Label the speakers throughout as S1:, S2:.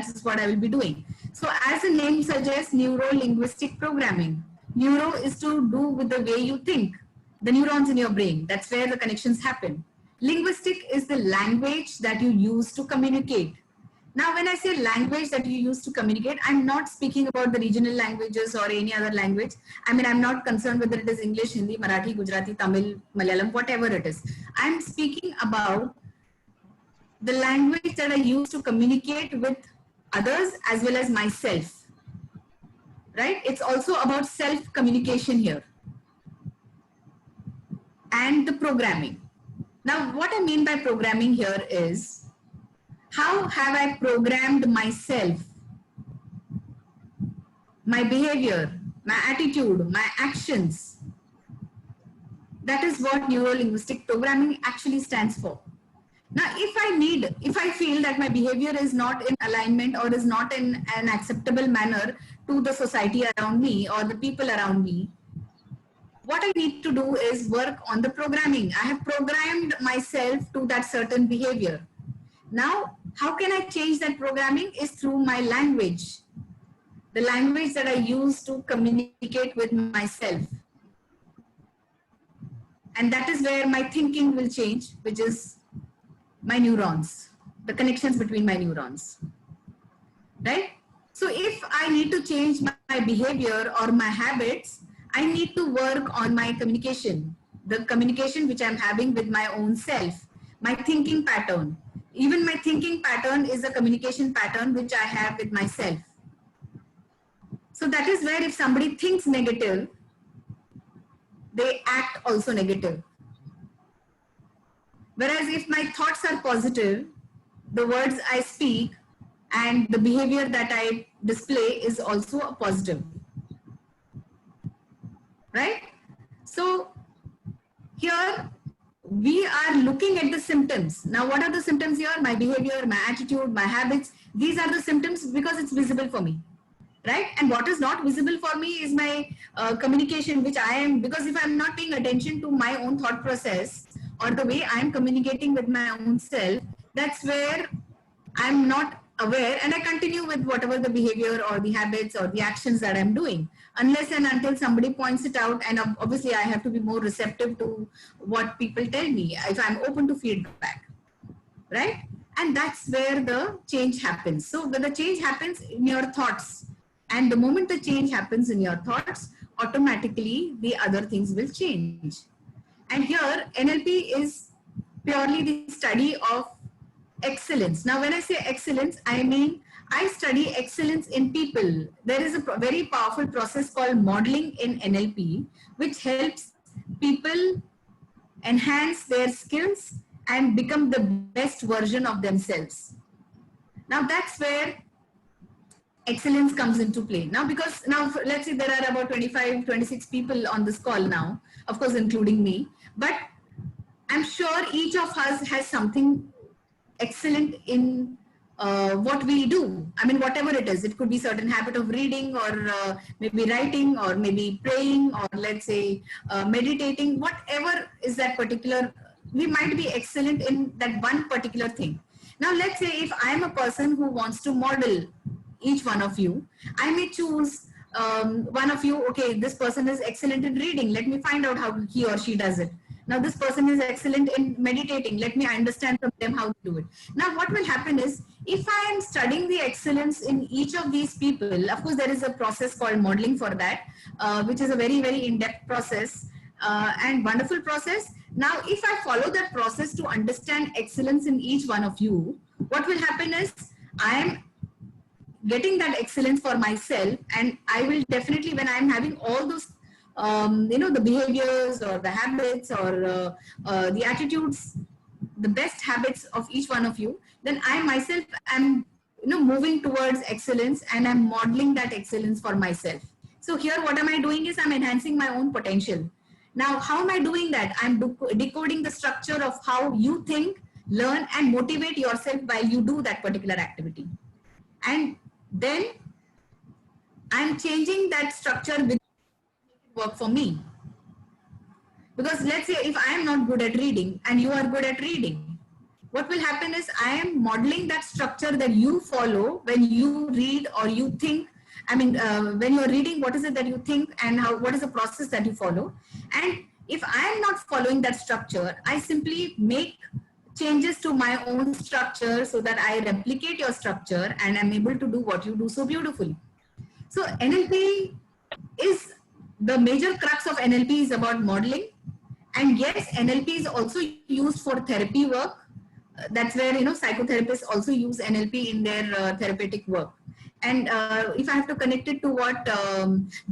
S1: that's what I will be doing. So as the name suggests, neuro-linguistic programming. Neuro is to do with the way you think, the neurons in your brain. That's where the connections happen. Linguistic is the language that you use to communicate. Now, when I say language that you use to communicate, I'm not speaking about the regional languages or any other language. I mean, I'm not concerned whether it is English, Hindi, Marathi, Gujarati, Tamil, Malayalam, whatever it is. I'm speaking about the language that I use to communicate with others as well as myself, right? It's also about self-communication here and the programming. Now, what I mean by programming here is, how have I programmed myself, my behavior, my attitude, my actions? That is what neuro-linguistic programming actually stands for. Now, if I feel that my behavior is not in alignment or is not in an acceptable manner to the society around me or the people around me, what I need to do is work on the programming. I have programmed myself to that certain behavior. Now, how can I change that programming is through my language, the language that I use to communicate with myself. And that is where my thinking will change, which is my neurons, the connections between my neurons, right? So if I need to change my behavior or my habits, I need to work on my communication, the communication which I'm having with my own self, my thinking pattern. Even my thinking pattern is a communication pattern which I have with myself. So that is where if somebody thinks negative, they act also negative. Whereas if my thoughts are positive, the words I speak and the behavior that I display is also a positive, right? So here we are looking at the symptoms. Now, what are the symptoms here? My behavior, my attitude, my habits. These are the symptoms because it's visible for me, right? And what is not visible for me is my communication, which I am, because if I'm not paying attention to my own thought process or the way I'm communicating with my own self, that's where I'm not aware and I continue with whatever the behavior or the habits or the actions that I'm doing, unless and until somebody points it out. And obviously I have to be more receptive to what people tell me if I'm open to feedback, right? And that's where the change happens. So when the change happens in your thoughts, and the moment the change happens in your thoughts, automatically the other things will change. And here NLP is purely the study of excellence. Now, when I say excellence, I mean I study excellence in people. There is a very powerful process called modeling in NLP, which helps people enhance their skills and become the best version of themselves. Now, that's where excellence comes into play. Now, because now let's say there are about 25, 26 people on this call now, of course, including me, but I'm sure each of us has something excellent in what we do. I mean, whatever it is, it could be certain habit of reading or maybe writing or maybe praying or let's say meditating, whatever is that particular, we might be excellent in that one particular thing. Now, let's say if I'm a person who wants to model each one of you, I may choose one of you, okay, this person is excellent in reading. Let me find out how he or she does it. Now, this person is excellent in meditating. Let me understand from them how to do it. Now, what will happen is, if I am studying the excellence in each of these people, of course, there is a process called modeling for that, which is a very, very in-depth process and wonderful process. Now, if I follow that process to understand excellence in each one of you, what will happen is, I am getting that excellence for myself, and I will definitely, when I'm having all those the behaviors or the habits or the attitudes, the best habits of each one of you, then I myself am moving towards excellence and I'm modeling that excellence for myself. So here what am I doing is I'm enhancing my own potential. Now, how am I doing that? I'm decoding the structure of how you think, learn and motivate yourself while you do that particular activity. And then I'm changing that structure with work for me. Because let's say if I am not good at reading and you are good at reading, what will happen is I am modeling that structure that you follow when you read or you think. I mean, when you're reading, what is it that you think and how, what is the process that you follow? And if I am not following that structure, I simply make changes to my own structure so that I replicate your structure and I'm able to do what you do so beautifully. So NLP is, the major crux of NLP is about modeling. And yes, NLP is also used for therapy work. That's where, psychotherapists also use NLP in their therapeutic work. And if I have to connect it to what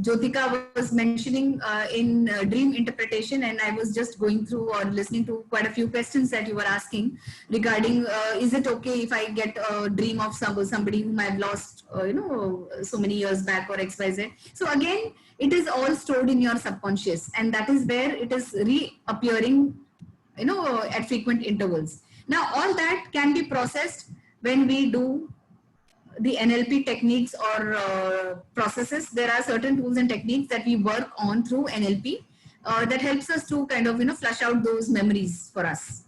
S1: Jyotika was mentioning in dream interpretation, and I was just going through or listening to quite a few questions that you were asking regarding, is it okay if I get a dream of somebody whom I've lost, so many years back or XYZ. So again, it is all stored in your subconscious, and that is where it is reappearing, at frequent intervals. Now, all that can be processed when we do the NLP techniques or processes. There are certain tools and techniques that we work on through NLP that helps us to kind of, flush out those memories for us.